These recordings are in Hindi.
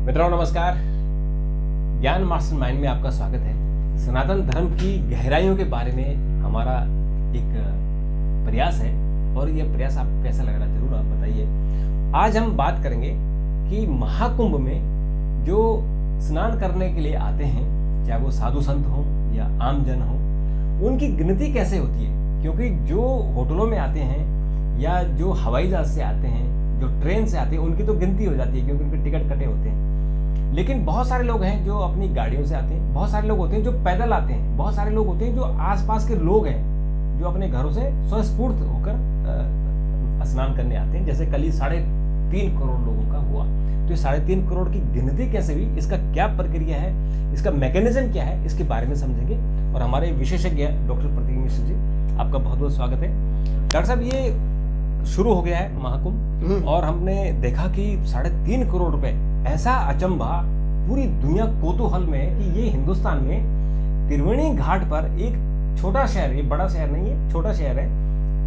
मित्रों नमस्कार। ज्ञान मास्टरमाइंड में आपका स्वागत है। सनातन धर्म की गहराइयों के बारे में हमारा एक प्रयास है और यह प्रयास आपको कैसा लग रहा है जरूर आप बताइए। आज हम बात करेंगे कि महाकुंभ में जो स्नान करने के लिए आते हैं, चाहे वो साधु संत हों या आम जन हों, उनकी गिनती कैसे होती है। क्योंकि जो होटलों में आते हैं या जो हवाई जहाज से आते हैं, जो ट्रेन से आते हैं, उनकी तो गिनती हो जाती है क्योंकि उनके टिकट कटे होते हैं। लेकिन बहुत सारे लोग हैं जो अपनी गाड़ियों से आते हैं, बहुत सारे लोग होते हैं जो पैदल आते हैं, बहुत सारे लोग होते हैं जो आसपास के लोग हैं जो अपने घरों से स्वस्फूर्त होकर स्नान करने आते हैं। जैसे कल ही 3.5 करोड़ लोगों का हुआ। तो ये 3.5 करोड़ की गिनती कैसे हुई, इसका क्या प्रक्रिया है, इसका मैकेनिज्म क्या है, इसके बारे में समझेंगे। और हमारे विशेषज्ञ डॉक्टर प्रतीक मिश्र जी, आपका बहुत बहुत स्वागत है। डॉक्टर साहब, ये शुरू हो गया है महाकुंभ और हमने देखा कि 3.5 करोड़ रुपए, ऐसा अचंभा पूरी दुनिया कौतूहल में है कि ये हिंदुस्तान में त्रिवेणी घाट पर एक छोटा शहर, ये बड़ा शहर नहीं है, छोटा शहर है,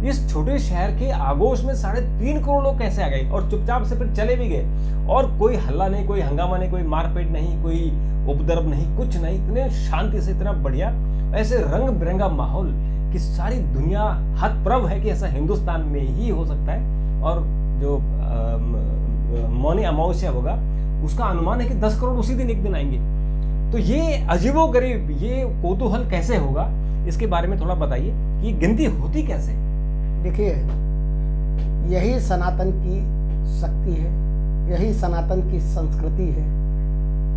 इस छोटे शहर के आगोश में 3.5 करोड़ लोग कैसे आ गए और चुपचाप से फिर चले भी गए। और कोई हल्ला नहीं, कोई हंगामा नहीं, कोई मारपीट नहीं, कोई उपद्रव नहीं, कुछ नहीं, इतने शांति से, इतना बढ़िया, ऐसे रंग बिरंगा माहौल कि सारी दुनिया हतप्रभ है कि ऐसा हिंदुस्तान में ही हो सकता है। और जो मौनी अमावस्या होगा उसका अनुमान है कि 10 करोड़ उसी दिन एक दिन आएंगे। तो ये अजीबोगरीब, ये कौतूहल कैसे होगा, इसके बारे में थोड़ा बताइए कि गिनती होती कैसे। देखिए, यही सनातन की शक्ति है, यही सनातन की संस्कृति है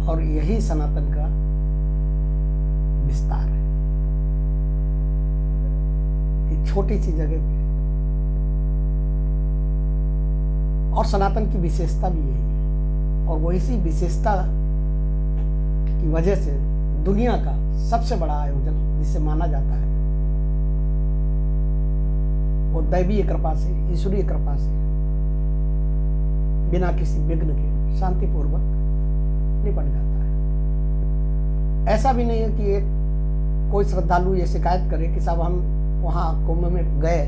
और यही सनातन का विस्तार है कि छोटी सी जगह पे, और सनातन की विशेषता भी यही है। और वही सी विशेषता की वजह से दुनिया का सबसे बड़ा आयोजन जिसे माना जाता है, वो दैवीय कृपा से, ईश्वरीय कृपा से, बिना किसी विघ्न के शांतिपूर्वक निपट जाता है। ऐसा भी नहीं है कि एक कोई श्रद्धालु ये शिकायत करे कि साहब हम वहाँ कुंभ में गए,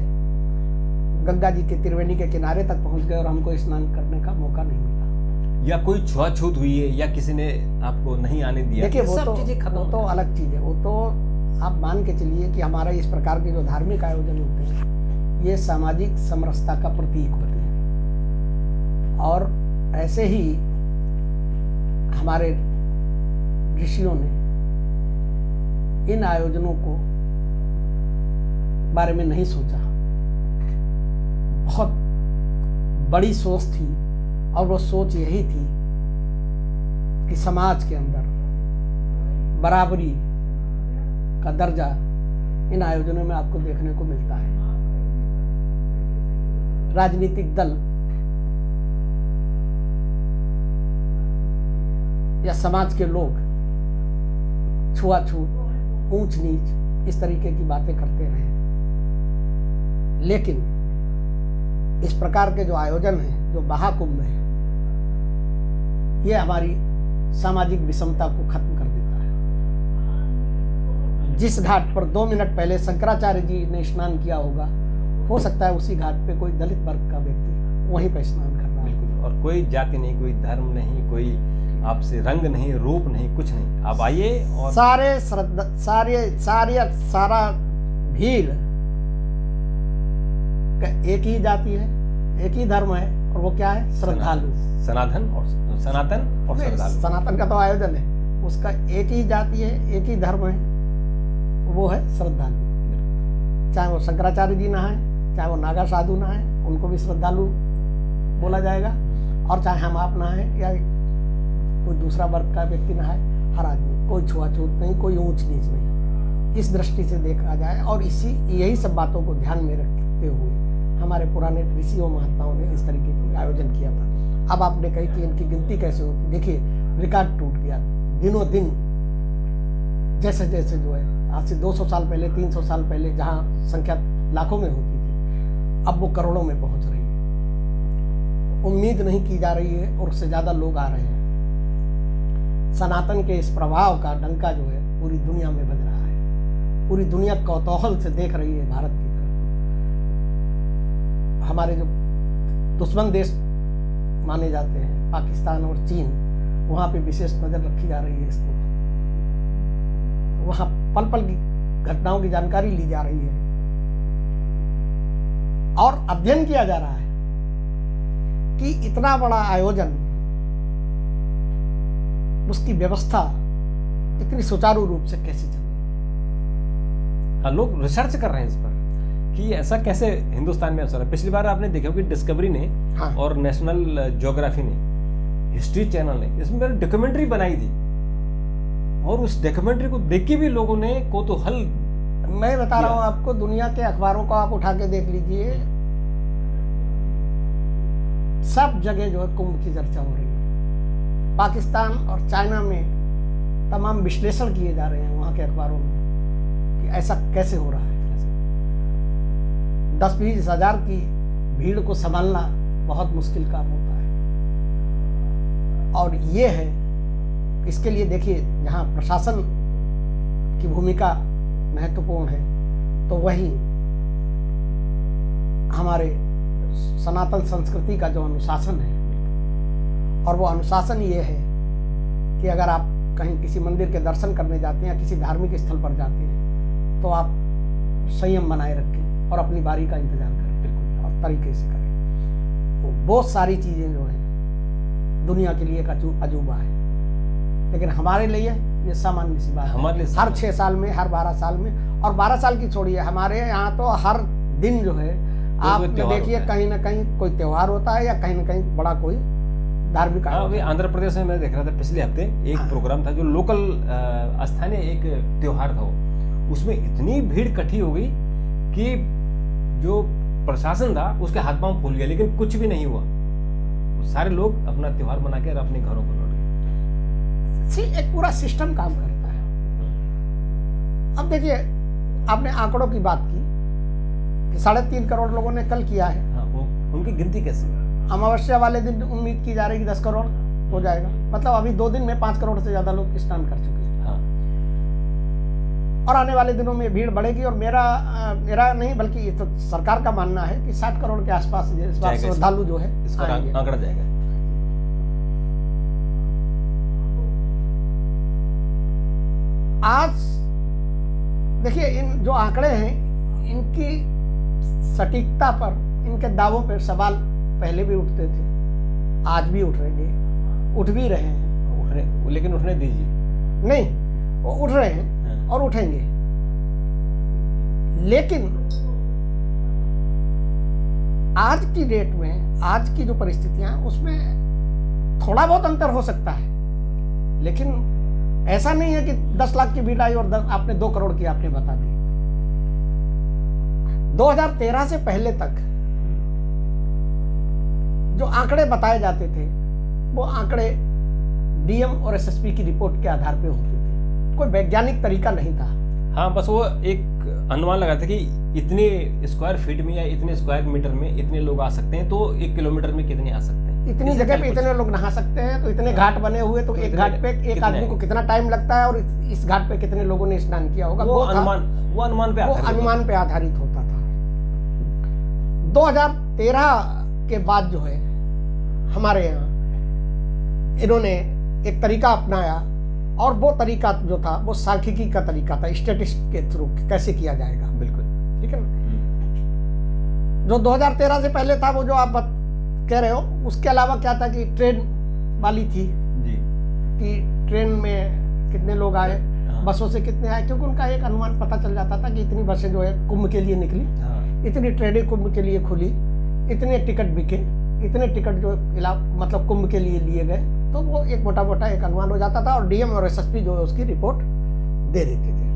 गंगा जी के त्रिवेणी के किनारे तक पहुंच गए और हमको स्नान करने का मौका नहीं मिला, या कोई छुआछूत हुई है, या किसी ने आपको नहीं आने दिया। देखिए, वो तो अलग चीज है। वो तो आप मान के चलिए कि हमारा इस प्रकार के जो धार्मिक आयोजन होते हैं, ये सामाजिक समरसता का प्रतीक होते हैं। और ऐसे ही हमारे ऋषियों ने इन आयोजनों को बारे में नहीं सोचा, बहुत बड़ी सोच थी। और वो सोच यही थी कि समाज के अंदर बराबरी का दर्जा इन आयोजनों में आपको देखने को मिलता है। राजनीतिक दल या समाज के लोग छुआछूत, ऊंच नीच, इस तरीके की बातें करते रहे, लेकिन इस प्रकार के जो आयोजन हैं, जो महाकुंभ है, ये हमारी सामाजिक विषमता को खत्म कर देता है। जिस घाट पर 2 मिनट पहले शंकराचार्य जी ने स्नान किया होगा, हो सकता है उसी घाट पे कोई दलित वर्ग का व्यक्ति वहीं पर स्नान कर रहा है। बिल्कुल। और कोई जाति नहीं, कोई धर्म नहीं, कोई आपसे रंग नहीं, रूप नहीं, कुछ नहीं। आप आइए और सारा भीड़ एक ही जाति है, एक ही धर्म है, और वो क्या है? श्रद्धालु। सनातन और श्रद्धालु। सनातन का तो आयोजन है, उसका एक ही जाति है, एक ही धर्म है, वो है श्रद्धालु। चाहे वो शंकराचार्य जी नहाए, चाहे वो नागा साधु नहाए, उनको भी श्रद्धालु बोला जाएगा। और चाहे हम आप नहाए या कोई दूसरा वर्ग का व्यक्ति नहाए, हर आदमी, कोई छुआछूत नहीं, कोई ऊंच नीच नहीं, इस दृष्टि से देखा जाए। और यही सब बातों को ध्यान में रखते हुए हमारे पुराने ऋषियों महात्माओं ने इस तरीके की आयोजन किया था। अब आपने कही कि इनकी गिनती कैसे होती, देखिए रिकॉर्ड टूट गया दिनों दिन। जैसे जैसे जो है, आज से 200 साल पहले, 300 साल पहले जहाँ संख्या लाखों में होती थी, अब वो करोड़ों में पहुंच रही है। उम्मीद नहीं की जा रही है और उससे ज्यादा लोग आ रहे हैं। सनातन के इस प्रभाव का डंका जो है पूरी दुनिया में बज रहा है। पूरी दुनिया कौतूहल से देख रही है भारत की तरफ। हमारे जो दुश्मन देश माने जाते हैं, पाकिस्तान और चीन, वहाँ पे विशेष नज़र रखी जा रही है इसको, वहाँ पल पल की घटनाओं की जानकारी ली जा रही है और अध्ययन किया जा रहा है कि इतना बड़ा आयोजन, उसकी व्यवस्था इतनी सुचारू रूप से कैसे चल रही है। हाँ, लोग रिसर्च कर रहे हैं इस पर कि ऐसा कैसे हिंदुस्तान में अवसर है। पिछली बार आपने देखा कि डिस्कवरी ने हाँ। और नेशनल ज्योग्राफी ने, हिस्ट्री चैनल ने इसमें डॉक्यूमेंट्री बनाई थी और उस डॉक्यूमेंट्री को देख के भी लोगों ने कौतूहल। मैं बता रहा हूँ आपको, दुनिया के अखबारों को आप उठा के देख लीजिए, सब जगह जो है कुंभ की चर्चा हो रही है। पाकिस्तान और चाइना में तमाम विश्लेषण किए जा रहे हैं वहाँ के अखबारों में कि ऐसा कैसे हो रहा है। 10-20 हज़ार की भीड़ को संभालना बहुत मुश्किल काम होता है और ये है, इसके लिए देखिए जहाँ प्रशासन की भूमिका महत्वपूर्ण है तो वहीं हमारे सनातन संस्कृति का जो अनुशासन है, और वो अनुशासन ये है कि अगर आप कहीं किसी मंदिर के दर्शन करने जाते हैं या किसी धार्मिक स्थल पर जाते हैं तो आप संयम बनाए रखें और अपनी बारी का इंतजार करें, बिल्कुल और तरीके से करें। वो बहुत सारी चीज़ें जो हैं दुनिया के लिए एक अजूबा है, लेकिन हमारे लिए ये सामान्य सी बात है। हमारे लिए हर 6 साल में, हर 12 साल में, और 12 साल की छोड़िए, हमारे यहाँ तो हर दिन जो है आप देखिए कहीं ना कहीं कोई त्योहार होता है या कहीं ना कहीं बड़ा कोई धार्मिक। हाँ, अभी आंध्र प्रदेश में मैं देख रहा था पिछले हफ्ते एक प्रोग्राम था जो लोकल स्थानीय एक त्योहार था, उसमें इतनी भीड़ इकट्ठी हो गई कि जो प्रशासन था उसके हाथ पांव फूल गया, लेकिन कुछ भी नहीं हुआ। सारे लोग अपना त्योहार मना के अपने घरों को लौट गए। एक पूरा सिस्टम काम करता है। अब देखिए, आपने आंकड़ों की बात की कि 3.5 करोड़ लोगों ने कल किया है। हाँ, वो उनकी गिनती कैसे? अमावस्या वाले दिन उम्मीद की जा रही है कि 10 करोड़ हो जाएगा, मतलब अभी 2 दिन में 5 करोड़ से ज्यादा लोग स्नान कर चुके हैं। हाँ। और आने वाले दिनों में भीड़ बढ़ेगी, और मेरा नहीं बल्कि ये तो सरकार का मानना है कि 60 करोड़ के आसपास इस बार श्रद्धालु जो है इसका आंकड़ा जाएगा। आज देखिए, इन जो आंकड़े हैं इनकी सटीकता पर, इनके दावों पर सवाल पहले भी उठते थे, आज भी उठ भी रहे हैं। लेकिन उठने दीजिए। नहीं, वो उठ रहे हैं और उठेंगे, लेकिन आज की डेट में, आज की जो परिस्थितियां, उसमें थोड़ा बहुत अंतर हो सकता है, लेकिन ऐसा नहीं है कि 10 लाख की भीड़ आई और आपने 2 करोड़ की आपने बता दी। 2013 से पहले तक जो आंकड़े बताए जाते थे वो आंकड़े डीएम और एसएसपी की रिपोर्ट के आधार पे होते थे, कोई वैज्ञानिक तरीका नहीं था। हाँ, बस वो एक अनुमान लगा था कि इतने स्क्वायर फीट में या इतने स्क्वायर मीटर में इतने लोग आ सकते हैं, तो 1 किलोमीटर में कितने आ सकते हैं, इतनी जगह पे इतने लोग नहा सकते हैं, तो इतने घाट बने हुए, तो एक घाट पे एक आदमी को कितना टाइम लगता है और इस घाट पे कितने लोगों ने स्नान किया होगा, वो अनुमान पे आधारित होता था। 2013 के बाद जो है हमारे यहाँ इन्होंने एक तरीका अपनाया, और वो तरीका जो था वो सांख्यिकी का तरीका था, स्टैटिस्टिक्स के थ्रू कैसे किया जाएगा। बिल्कुल ठीक है ना। जो 2013 से पहले था वो जो आप कह रहे हो, उसके अलावा क्या था कि ट्रेन वाली थी जी, कि ट्रेन में कितने लोग आए, बसों से कितने आए, क्योंकि उनका एक अनुमान पता चल जाता था कि इतनी बसें जो है कुंभ के लिए निकली, इतनी ट्रेनें कुंभ के लिए खुली, इतने टिकट बिके, इतने टिकट जो मतलब कुंभ के लिए लिए गए, तो वो एक मोटा मोटा एक अनुमान हो जाता था, और डीएम और एसएसपी जो है उसकी रिपोर्ट दे देते थे।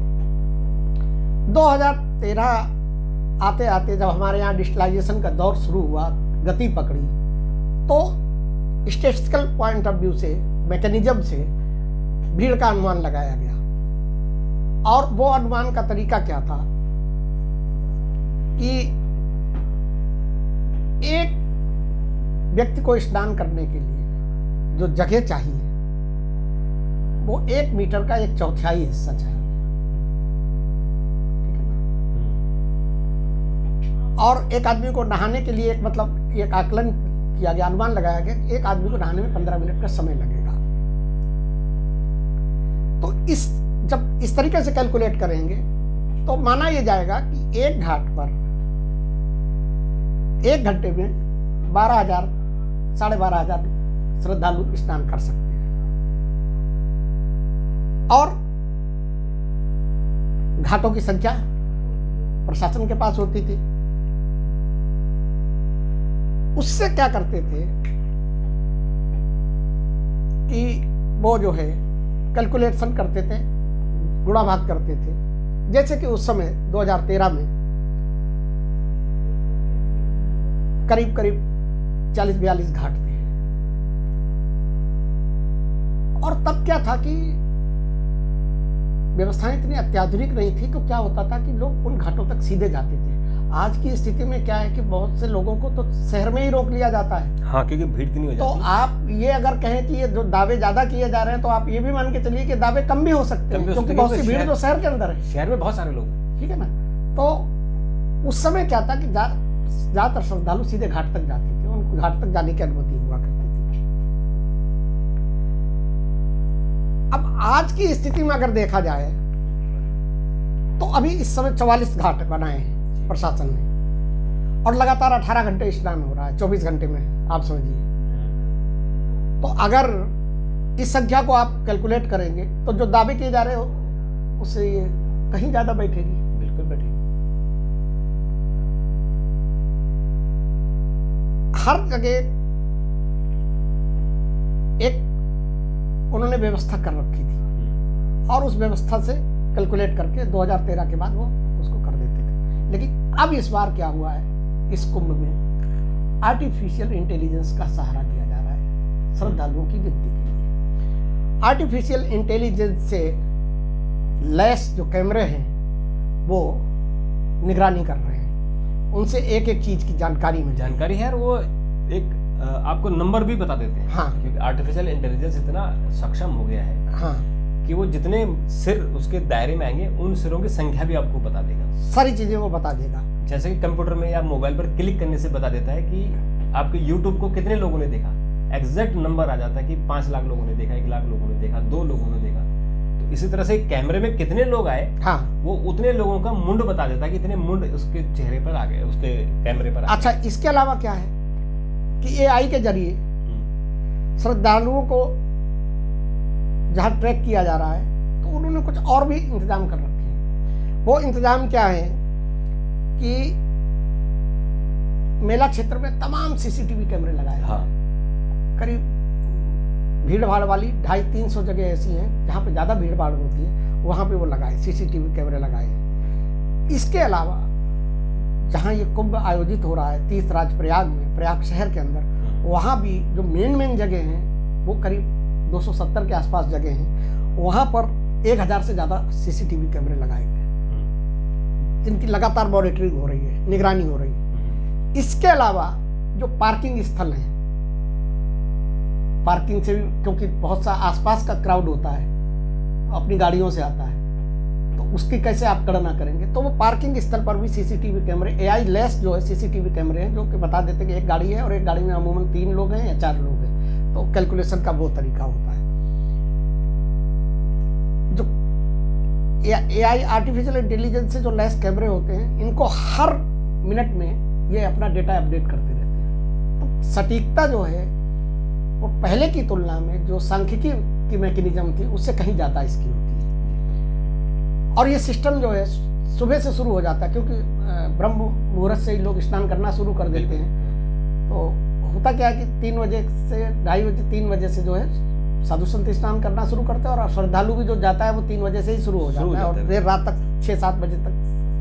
2013 आते आते जब हमारे यहाँ डिजिटलाइजेशन का दौर शुरू हुआ, गति पकड़ी, तो स्टैटिस्टिकल पॉइंट ऑफ व्यू से, मैकेनिज्म से भीड़ का अनुमान लगाया गया। और वो अनुमान का तरीका क्या था कि एक व्यक्ति को स्नान करने के लिए जो जगह चाहिए वो 1 मीटर का 1/4 हिस्सा चाहिए, ठीक है ना। और एक आदमी को नहाने के लिए एक आकलन किया गया, अनुमान लगाया गया कि एक आदमी को नहाने में 15 मिनट का समय लगेगा। इस जब इस तरीके से कैलकुलेट करेंगे तो माना यह जाएगा कि एक घाट पर 1 घंटे में 12,000 12,500 श्रद्धालु स्नान कर सकते हैं। और घाटों की संख्या प्रशासन के पास होती थी। उससे क्या करते थे कि वो जो है कैलकुलेशन करते थे, गुणा भाग करते थे। जैसे कि उस समय 2013 में करीब 40-42 घाट थे। और तब क्या था कि व्यवस्थाएं इतनी अत्याधुनिक नहीं थी, तो क्या होता था कि लोग उन घाटों तक सीधे जाते थे। आज की स्थिति में क्या है कि बहुत से लोगों को तो शहर में ही रोक लिया जाता है। हाँ, क्योंकि भीड़ इतनी हो जाती है। तो आप ये अगर कहें कि ये जो दावे ज्यादा किए जा रहे हैं, तो आप ये भी मान के चलिए कि दावे कम भी हो सकते हैं, क्योंकि बहुत सी भीड़ तो शहर के अंदर है। शहर में बहुत सारे लोग हैं, ठीक है ना। तो उस समय क्या था कि ज्यादातर श्रद्धालु सीधे घाट तक जाते थे, उनको घाट तक जाने की अनुमति हुआ करती थी। अब आज की स्थिति में अगर देखा जाए तो अभी इस समय 44 घाट बनाए हैं प्रशासन ने, और लगातार 18 घंटे स्नान हो रहा है 24 घंटे में, आप समझिए। तो अगर इस संख्या को आप कैलकुलेट करेंगे तो जो दावे किए जा रहे हो उससे ये कहीं ज्यादा बैठेगी। बिल्कुल बैठेगी। हर जगह एक उन्होंने व्यवस्था कर रखी थी, और उस व्यवस्था से कैलकुलेट करके 2013 के बाद वो उसको कर देते थे। लेकिन अब इस बार क्या हुआ है, इस कुंभ में आर्टिफिशियल इंटेलिजेंस का सहारा लिया जा रहा है श्रद्धालुओं की गिनती के लिए। आर्टिफिशियल इंटेलिजेंस से लैस जो कैमरे हैं वो निगरानी कर रहे हैं, उनसे एक एक चीज की जानकारी है, और वो एक आपको नंबर भी बता देते हैं। हाँ, क्योंकि आर्टिफिशियल इंटेलिजेंस इतना सक्षम हो गया है, हाँ, कि वो जितने सिर उसके दायरे में आएंगे उन सिरों की संख्या भी आपको बता देगा। सारी चीजें वो बता देगा। जैसे कि कंप्यूटर में या मोबाइल पर क्लिक करने से बता देता है कि आपके यूट्यूब को कितने लोगों ने देखा, एग्जैक्ट नंबर आ जाता है कि 5 लाख लोगों ने देखा, 1 लाख लोगों ने देखा, 2 लोगों ने देखा। तो इसी तरह से कैमरे में कितने लोग आए, हाँ, वो उतने लोगों का मुंड बता देता है कि इतने मुंड उसके चेहरे पर आ गए, उसके कैमरे पर आ गए। अच्छा, इसके अलावा क्या है कि एआई के जरिए श्रद्धालुओं को जहाँ ट्रैक किया जा रहा है, तो उन्होंने कुछ और भी इंतजाम कर रखे हैं। वो इंतजाम क्या है कि मेला क्षेत्र में तमाम सीसीटीवी कैमरे लगाए। हाँ, करीब भीड़ भाड़ वाली 250-300 जगह ऐसी हैं जहाँ पे ज़्यादा भीड़ भाड़ होती है, वहाँ पे वो लगाए, सीसीटीवी कैमरे लगाए हैं। इसके अलावा जहाँ ये कुंभ आयोजित हो रहा है तीर्थराज प्रयाग में, प्रयाग शहर के अंदर, वहाँ भी जो मेन जगह हैं वो करीब 270 के आसपास जगह हैं, वहाँ पर 1000 से ज़्यादा सीसीटीवी कैमरे लगाए गए हैं, जिनकी लगातार मॉनिटरिंग हो रही है, निगरानी हो रही है। इसके अलावा जो पार्किंग स्थल हैं, पार्किंग से भी, क्योंकि बहुत सा आसपास का क्राउड होता है, अपनी गाड़ियों से आता है, तो उसकी कैसे आप गणना करेंगे, तो वो पार्किंग स्थल पर भी सीसीटीवी कैमरे, एआई लेस जो है सीसीटीवी कैमरे हैं, जो कि बता देते हैं कि एक गाड़ी है और एक गाड़ी में अमूमन 3 लोग हैं या 4 लोग हैं। तो कैलकुलेशन का वो तरीका होता है। जो एआई आर्टिफिशियल इंटेलिजेंस से जो लेस कैमरे होते हैं, इनको हर मिनट में ये अपना डेटा अपडेट करते रहते हैं। तो सटीकता जो है वो पहले की तुलना में जो सांख्यिकी की मैकेनिज्म थी उससे कहीं ज़्यादा इसकी होती है। और ये सिस्टम जो है सुबह से शुरू हो जाता है, क्योंकि ब्रह्म मुहूर्त से ही लोग स्नान करना शुरू कर देते हैं। तो होता क्या है कि 3 बजे से 2:30 बजे 3 बजे से जो है साधु संत स्नान करना शुरू करते हैं, और श्रद्धालु भी जो जाता है वो 3 बजे से ही शुरू हो जाता है, और देर रात तक 6-7 बजे तक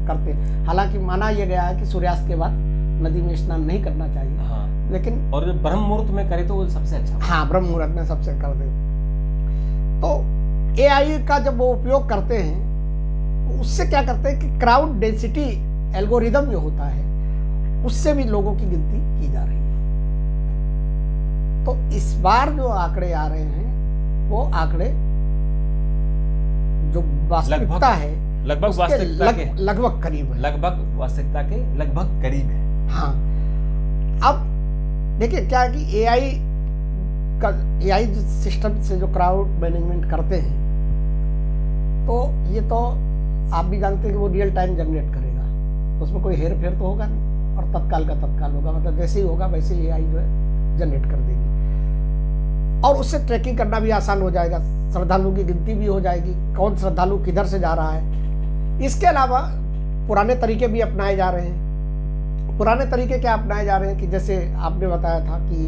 करते हैं। हालांकि माना यह गया है कि सूर्यास्त के बाद नदी में स्नान नहीं करना चाहिए। हाँ, लेकिन और ब्रह्म मुहूर्त में करे तो वो सबसे अच्छा। हाँ, ब्रह्म मुहूर्त में सबसे कर दे। तो एआई का जब वो उपयोग करते हैं, उससे क्या करते हैं कि क्राउड डेंसिटी एल्गोरिदम जो होता है उससे भी लोगों की गिनती की जा रही है। तो इस बार जो आंकड़े आ रहे हैं वो आंकड़े जो वास्तविकता है लगभग वास्तविकता के लगभग करीब है, लगभग वास्तविकता के लगभग करीब है। हाँ, अब देखिए क्या है कि एआई सिस्टम से जो क्राउड मैनेजमेंट करते हैं, तो ये तो आप भी जानते हैं कि वो रियल टाइम जनरेट करेगा, उसमें कोई हेर फेर तो होगा नहीं, और तत्काल का तत्काल होगा, मतलब जैसे ही होगा वैसे ही AI जो है जनरेट कर देगी, और उससे ट्रैकिंग करना भी आसान हो जाएगा, श्रद्धालु की गिनती भी हो जाएगी, कौन श्रद्धालु किधर से जा रहा है। इसके अलावा पुराने तरीके भी अपनाए जा रहे हैं। पुराने तरीके क्या अपनाए जा रहे हैं कि जैसे आपने बताया था कि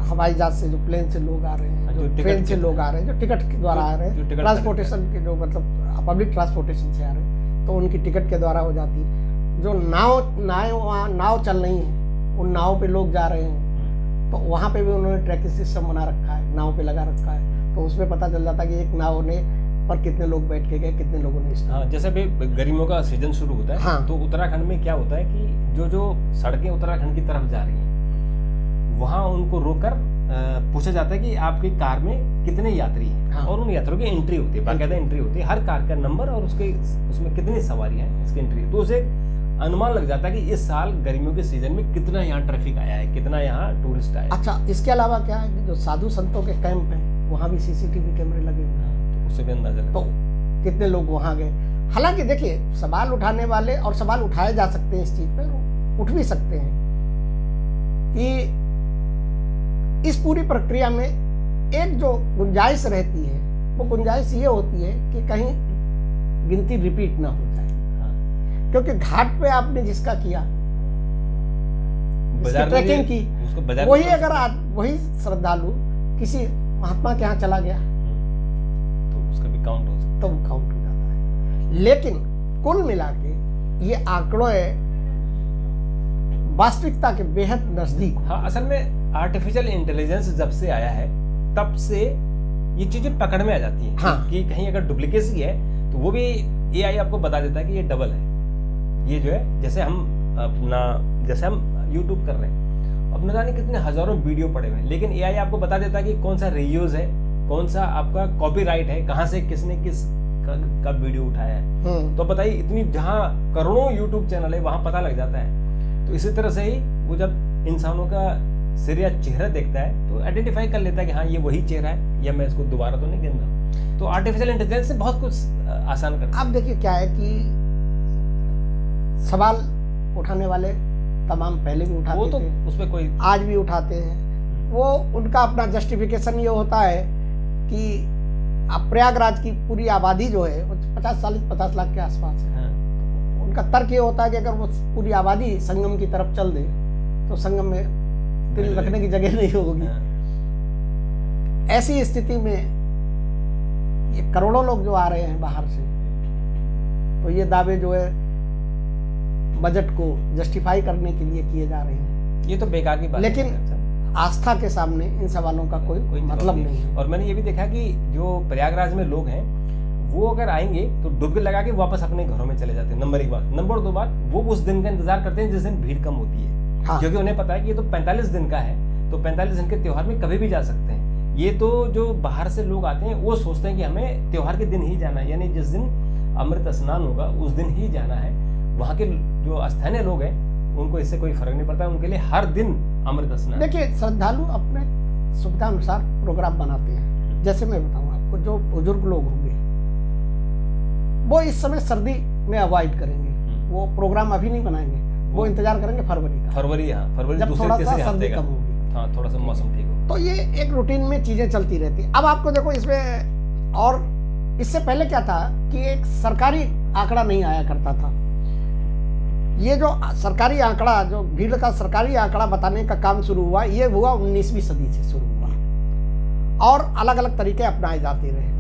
हवाई जहाज से जो प्लेन से लोग आ रहे हैं, जो ट्रेन से लोग आ रहे हैं, जो टिकट के द्वारा आ रहे हैं, ट्रांसपोर्टेशन के जो मतलब पब्लिक ट्रांसपोर्टेशन से आ रहे हैं, तो उनकी टिकट के द्वारा हो जाती है। जो नाव चल रही है, उन नाव पे लोग जा रहे हैं, तो वहाँ पे भी उन्होंने ट्रैकिंग सिस्टम बना रखा है, नाव पे लगा रखा है, तो उसमें पता चल जाता है कि एक नाव ने पर कितने लोग बैठ के गए, कितने लोगों ने। हाँ, जैसे भी गर्मियों का सीजन शुरू होता है, हाँ, तो उत्तराखंड में क्या होता है कि जो सड़कें उत्तराखंड की तरफ जा रही हैं, वहाँ उनको रोककर पूछा जाता है कि आपकी कार में कितने यात्री हैं। हाँ, और उन यात्रियों की एंट्री होती है, बाकायदा एंट्री होती है, हर कार का नंबर और उसमें कितनी सवारी है इसकी एंट्री, तो उसे अनुमान लग जाता है कि इस साल गर्मियों के सीजन में कितना यहाँ ट्रैफिक आया है, कितना यहाँ टूरिस्ट आया। अच्छा, इसके अलावा क्या है कि जो साधु संतों के कैंप हैं, वहाँ भी CCTV कैमरे लगे हुए हैं, तो उससे भी अंदाजा तो कितने लोग वहाँ गए। हालांकि देखिए, सवाल उठाने वाले और सवाल उठाए जा सकते हैं इस चीज पे, उठ भी सकते हैं कि इस पूरी प्रक्रिया में एक जो गुंजाइश रहती है, वो गुंजाइश ये होती है कि कहीं गिनती रिपीट ना हो जाए। क्योंकि घाट पे आपने जिसका किया, ट्रैकिंग की, वही अगर वही श्रद्धालु किसी महात्मा के यहाँ चला गया तो उसका भी काउंट हो सकता है, तो वो काउंट हो जाता है। लेकिन कुल मिला के ये आंकड़ों वास्तविकता के बेहद नजदीक। हाँ, असल में आर्टिफिशियल इंटेलिजेंस जब से आया है तब से ये चीजें पकड़ में आ जाती हैं। हाँ, कि कहीं अगर डुप्लीकेसी है तो वो भी AI आपको बता देता है कि ये डबल है। ये जो है जैसे हम YouTube कर रहे हैं, अब न जाने कितने हजारों वीडियो पड़े हुए हैं, लेकिन AI आपको बता देता है कि कौन सा रीयूज है, कौन सा आपका कॉपीराइट है, कहाँ से किसने किस का वीडियो उठाया है। तो बताइए, इतनी जहाँ करोड़ों YouTube चैनल है वहां पता लग जाता है। तो इसी तरह से ही वो जब इंसानों का सिर या चेहरा देखता है तो आइडेंटिफाई कर लेता है कि हाँ ये वही चेहरा है, या मैं इसको दोबारा तो नहीं गिन रहा। तो आर्टिफिशियल इंटेलिजेंस से बहुत कुछ आसान करता है। अब देखिए क्या है कि सवाल उठाने वाले तमाम पहले भी उठाते वो तो थे, उसमें कोई आज भी उठाते हैं। वो उनका अपना जस्टिफिकेशन ये होता है कि अब प्रयागराज की पूरी आबादी जो है वो 50 लाख के आसपास है। हाँ। तो उनका तर्क ये होता है कि अगर वो पूरी आबादी संगम की तरफ चल दे तो संगम में तिल रखने की जगह नहीं होगी। हाँ। ऐसी स्थिति में ये करोड़ों लोग जो आ रहे हैं बाहर से, तो ये दावे जो है बजट को जस्टिफाई करने के लिए किए जा रहे हैं। ये तो बेकार की बात है। लेकिन आस्था के सामने इन सवालों का कोई मतलब नहीं है। और मैंने ये भी देखा कि जो प्रयागराज में लोग हैं वो अगर आएंगे तो डुबकी लगा के वापस अपने घरों में चले जाते हैं, नंबर 1 बात। नंबर 2 बात, वो उस दिन का इंतजार करते हैं जिस दिन भीड़ कम होती है। हाँ। क्योंकि उन्हें पता है कि ये तो 45 दिन का है, तो 45 दिन के त्योहार में कभी भी जा सकते हैं। ये तो जो बाहर से लोग आते हैं वो सोचते हैं कि हमें त्योहार के दिन ही जाना है, यानी जिस दिन अमृत स्नान होगा उस दिन ही जाना है। वहाँ के जो स्थानीय लोग हैं उनको इससे कोई फर्क नहीं पड़ता, उनके लिए हर दिन अमृत स्नान। देखिए, श्रद्धालु अपने सुविधा अनुसार प्रोग्राम बनाते हैं। जैसे मैं बताऊं आपको, जो बुजुर्ग लोग होंगे वो इस समय सर्दी में अवॉइड करेंगे, वो प्रोग्राम अभी नहीं बनाएंगे, वो इंतजार करेंगे फरवरी का। फरवरी जब थोड़ा सा सर्दी कम होगी, हाँ, थोड़ा सा मौसम ठीक हो, तो ये एक रूटीन में चीजें चलती रहती। अब आपको देखो इसमें, और इससे पहले क्या था कि एक सरकारी आंकड़ा नहीं आया करता था। ये जो सरकारी आंकड़ा, जो भीड़ का सरकारी आंकड़ा बताने का काम शुरू हुआ, ये हुआ 19वीं सदी से शुरू हुआ, और अलग अलग तरीके अपनाए जाते रहे।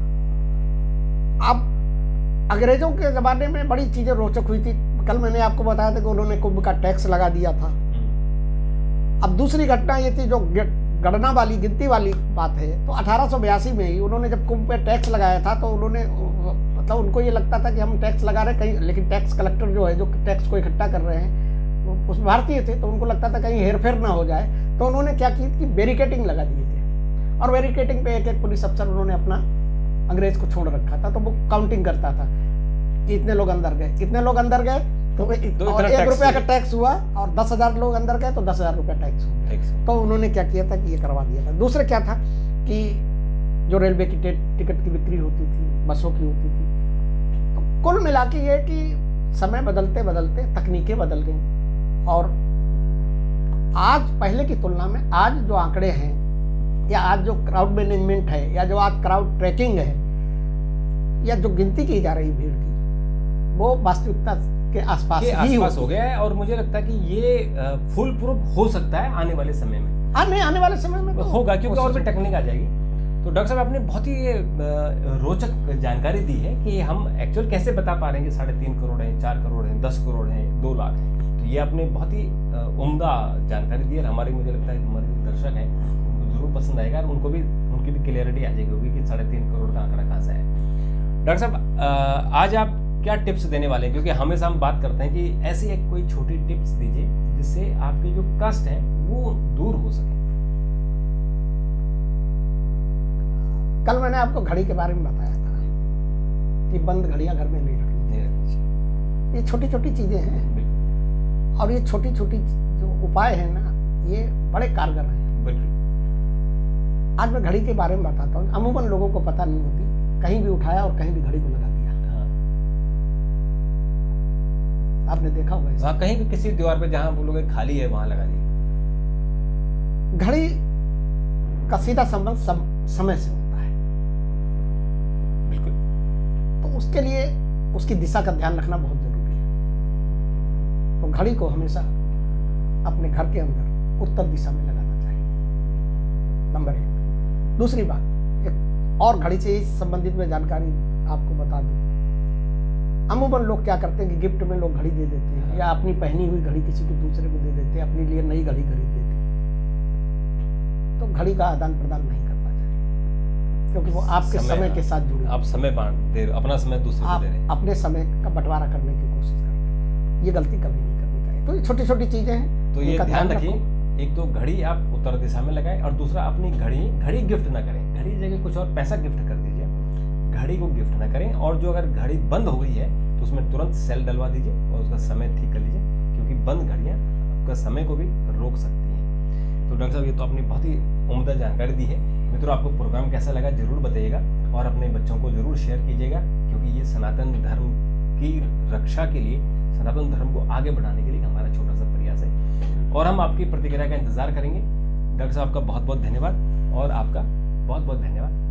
अब अंग्रेजों के ज़माने में बड़ी चीज़ें रोचक हुई थी। कल मैंने आपको बताया था कि उन्होंने कुंभ का टैक्स लगा दिया था। अब दूसरी घटना ये थी, जो गणना वाली, गिनती वाली बात है, तो 1882 में ही उन्होंने जब कुंभ पे टैक्स लगाया था, तो उन्होंने मतलब उनको ये लगता था कि हम टैक्स लगा रहे कहीं, लेकिन टैक्स कलेक्टर जो है, जो टैक्स को इकट्ठा कर रहे हैं, उस भारतीय थे, तो उनको लगता था कहीं हेरफेर ना हो जाए, तो उन्होंने क्या की कि बैरिकेडिंग लगा दिए थे, और बैरिकेडिंग पे एक एक पुलिस अफसर उन्होंने अपना अंग्रेज को छोड़ रखा था, तो वो काउंटिंग करता था कि इतने लोग अंदर गए, इतने लोग अंदर गए, तो और 1 रुपया का टैक्स हुआ, और 10,000 लोग अंदर गए तो 10,000 रुपया टैक्स हुआ। तो उन्होंने क्या किया था कि ये करवा दिया था। दूसरा क्या था कि जो रेलवे की टिकट की बिक्री होती थी, बसों की होती थी, कुल मिला के ये कि समय बदलते बदलते तकनीकें बदल गई और आज पहले की तुलना में आज जो आंकड़े हैं या आज जो क्राउड मैनेजमेंट है या जो आज क्राउड ट्रैकिंग है या जो गिनती की जा रही भीड़ की वो वास्तविकता के आसपास हो गया है। और मुझे लगता है कि ये फुल प्रूफ हो सकता है आने वाले समय में। आने वाले समय में तो होगा, क्योंकि और भी टेक्निक आ जाएगी। तो डॉक्टर साहब आपने बहुत ही रोचक जानकारी दी है कि हम एक्चुअल कैसे बता पा रहे हैं कि 3.5 करोड़ है, 4 करोड़ है, 10 करोड़ है, 2 लाख है। तो ये आपने बहुत ही उम्दा जानकारी दी है। हमारे मुझे लगता है हमारे जो दर्शक हैं उनको जरूर पसंद आएगा और उनकी भी क्लियरिटी आ जाएगी होगी कि 3.5 करोड़ का आंकड़ा कहाँ से है। डॉक्टर साहब आज आप क्या टिप्स देने वाले हैं, क्योंकि हमेशा हम बात करते हैं कि ऐसी एक कोई छोटी टिप्स दीजिए जिससे आपके जो कष्ट हैं वो दूर हो सके। कल मैंने आपको घड़ी के बारे में बताया था कि बंद घड़ियां घर में नहीं रखनी चाहिए। ये छोटी छोटी चीजें हैं और ये छोटी छोटी जो उपाय हैं ना ये बड़े कारगर हैं। बिल्कुल। आज मैं घड़ी के बारे में बताता हूँ। अमूमन लोगों को पता नहीं होती, कहीं भी उठाया और कहीं भी घड़ी को लगा दिया। आपने देखा होगा कहीं भी किसी दीवार पे जहां बोलोगे खाली है वहां लगा दी। घड़ी का सीधा संबंध समय से होता है। बिल्कुल। तो उसके लिए उसकी दिशा का ध्यान रखना बहुत जरूरी है। तो घड़ी को हमेशा अपने घर के अंदर उत्तर दिशा में लगाना चाहिए, नंबर 1। दूसरी बात, एक और घड़ी से संबंधित में जानकारी आपको बता दूं। अमूमन लोग क्या करते हैं कि गिफ्ट में लोग घड़ी दे देते हैं या अपनी पहनी हुई घड़ी किसी को दूसरे को दे देते हैं, अपने लिए नई घड़ी खरीद लेते हैं। तो घड़ी का आदान प्रदान नहीं करना चाहिए, क्योंकि वो आपके समय के साथ जुड़े। आप समय बांट दे, अपना समय दूसरे को दे रहे हैं, अपने समय का बंटवारा करने की कोशिश कर रहे हैं। ये गलती कभी नहीं करनी चाहिए। तो ये छोटी छोटी चीजें हैं, तो ये ध्यान रखिए। एक तो घड़ी आप उत्तर दिशा में लगाएं और दूसरा अपनी घड़ी गिफ्ट ना करें। घड़ी की जगह कुछ और पैसा गिफ्ट कर दीजिए, घड़ी को गिफ्ट ना करें। और जो अगर घड़ी बंद हो गई है तो उसमें तुरंत सेल डलवा दीजिए और उसका समय ठीक कर लीजिए, क्योंकि बंद घड़ियां आपका समय को भी रोक सकती हैं। तो डॉक्टर साहब ये तो आपने बहुत ही उम्दा जानकारी दी है। मित्रों, आपको प्रोग्राम कैसा लगा जरूर बताइएगा और अपने बच्चों को जरूर शेयर कीजिएगा, क्योंकि ये सनातन धर्म की रक्षा के लिए, सनातन धर्म को आगे बढ़ाने के लिए हमारा छोटा सा प्रयास है और हम आपकी प्रतिक्रिया का इंतजार करेंगे। डॉक्टर साहब का बहुत बहुत धन्यवाद और आपका बहुत बहुत धन्यवाद।